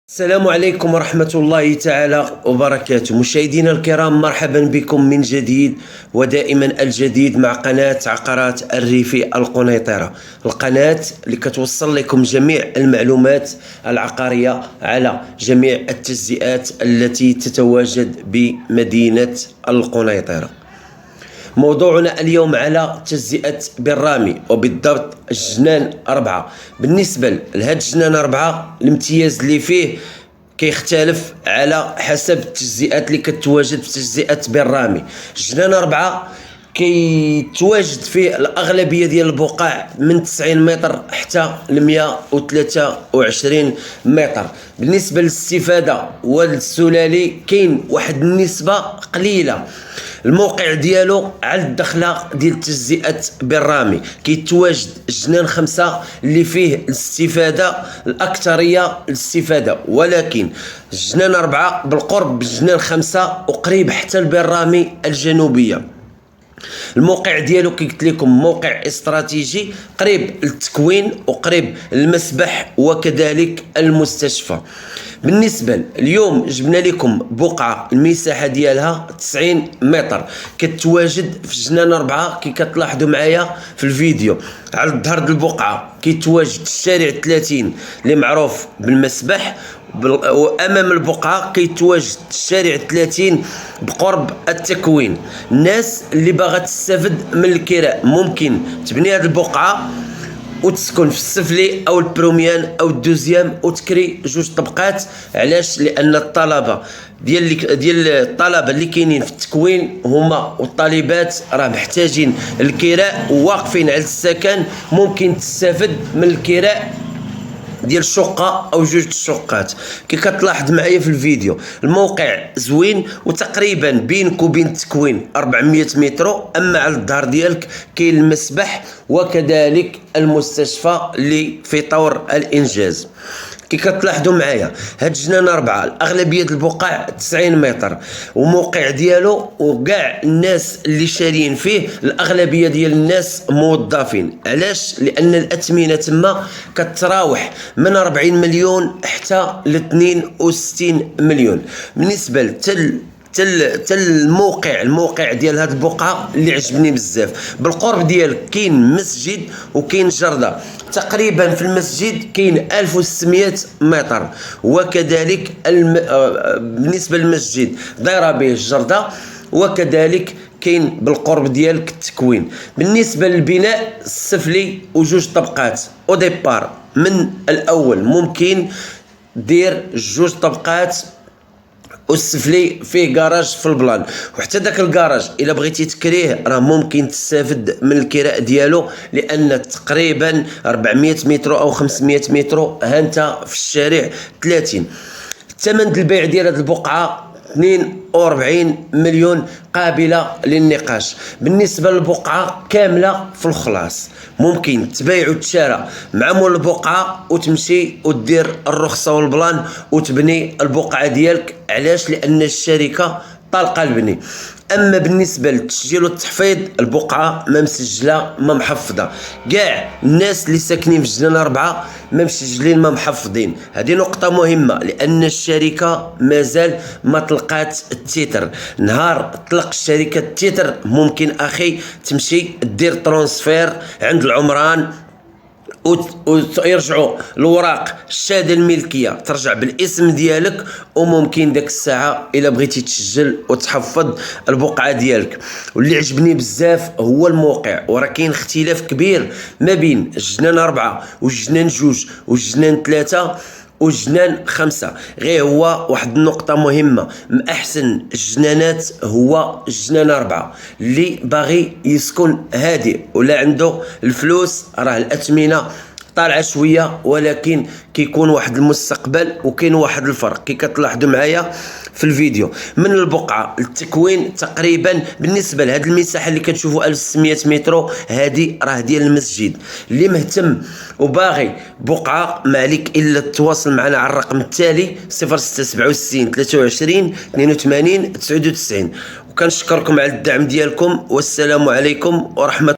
السلام عليكم ورحمة الله تعالى وبركاته. مشاهدينا الكرام، مرحبا بكم من جديد ودائما الجديد مع قناة عقارات الريف القنيطرة، القناة اللي كتوصل لكم جميع المعلومات العقارية على جميع التجزئات التي تتواجد بمدينة القنيطرة. موضوعنا اليوم على تجزئة بالرامي وبالضبط الجنان 4. بالنسبة لهذا الجنان 4 الامتياز اللي فيه كيختلف على حسب التجزئات اللي كتواجد في تجزئة بالرامي. الجنان 4 كيتواجد فيه الأغلبية ديال البقع من 90 متر حتى ل 123 متر. بالنسبة للاستفادة والسلالي كاين واحد النسبة قليلة. الموقع ديالو على الدخلة ديال تجزئة بالرامي كيتواجد الجنان 5 اللي فيه الاستفادة الأكثرية الاستفادة، ولكن الجنان 4 بالقرب بالجنان 5 وقريب حتى البرامي الجنوبية. الموقع ديالو كي قلت لكم موقع استراتيجي قريب للتكوين وقريب للمسبح وكذلك المستشفى. بالنسبة اليوم جبنا لكم بقعة المساحة ديالها 90 متر كتواجد في جنان 4 كي كتلاحظوا معايا في الفيديو. على الظهر ديال البقعة كيتواجد الشارع 30 اللي معروف بالمسبح، وامام البقعه كيتواجد الشارع 30 بقرب التكوين. الناس اللي باغا تستافد من الكراء ممكن تبني هذه البقعه وتسكن في السفلي او البروميان او الدوزيام وتكري جوج طبقات. علاش؟ لان الطلبه ديال الطلبه اللي كاينين في التكوين هما والطالبات راه محتاجين الكراء وواقفين على السكن، ممكن تستافد من الكراء ديال شقة او جوج الشقات. كي كتلاحظ معايا في الفيديو الموقع زوين وتقريبا بينك وبين التكوين 400 متر. اما على الظهر ديالك كاين المسبح وكذلك المستشفى اللي في طور الانجاز. كي كتلاحظوا معايا هاد الجنان 4 الاغلبيه ديال البقع 90 متر، وموقع ديالو وكاع الناس اللي شاريين فيه الاغلبيه ديال الناس موظفين. علاش؟ لان الاثمنه تما كتراوح من 40 مليون حتى ل 62 مليون. بالنسبه الموقع ديال هاد البقعه اللي عجبني بزاف، بالقرب ديال كاين مسجد وكاين جرده. تقريبا في المسجد كاين 1600 متر، وكذلك بالنسبه للمسجد دايره به الجرده، وكذلك كاين بالقرب ديالك التكوين. بالنسبه للبناء السفلي وجوج طبقات او ديبار من الاول ممكن دير جوج طبقات والسفلي فيه كراج في البلان، وحتى داك الكراج الا بغيتي تكريه راه ممكن تستافد من الكراء ديالو، لان تقريبا 400 متر او 500 متر هانتا في الشارع 30. الثمن ديال البيع ديال هذه البقعه 42 مليون قابله للنقاش. بالنسبه للبقعه كامله في الخلاص ممكن تبيع وتشارى مع مول البقعه وتمشي ودير الرخصه والبلان وتبني البقعه ديالك. علاش؟ لان الشركه طالقه البني. اما بالنسبه للتسجيل والتحفيظ البقعه ما مسجله ما محفظه، كاع الناس اللي ساكنين في جنان 4 ما مسجلين ما محفظين. هذه نقطه مهمه لان الشركه مازال ما طلقات التيتر. نهار طلق الشركه التيتر ممكن اخي تمشي دير ترانسفير عند العمران ويرجعوا الوراق الشهاده الملكيه ترجع بالاسم ديالك، وممكن داك الساعه الا بغيتي تسجل وتحفظ البقعه ديالك. واللي عجبني بزاف هو الموقع، وراه كاين اختلاف كبير ما بين الجنان 4 والجنان 2 والجنان 3 والجنان 5. غير هو واحد النقطة مهمة، من أحسن الجنانات هو الجنان 4 اللي باغي يسكن هادئ ولا عنده الفلوس. راه الأثمنة طالعه شويه ولكن كيكون واحد المستقبل وكاين واحد الفرق. كي كتلاحظوا معايا في الفيديو من البقعه للتكوين تقريبا بالنسبه لهاد المساحه اللي كتشوفوا 1600 متر هادي راه ديال المسجد. اللي مهتم وباغي بقعه ما عليك الا تواصل معنا على الرقم التالي 0667 23 82 99. وكنشكركم على الدعم ديالكم، والسلام عليكم ورحمه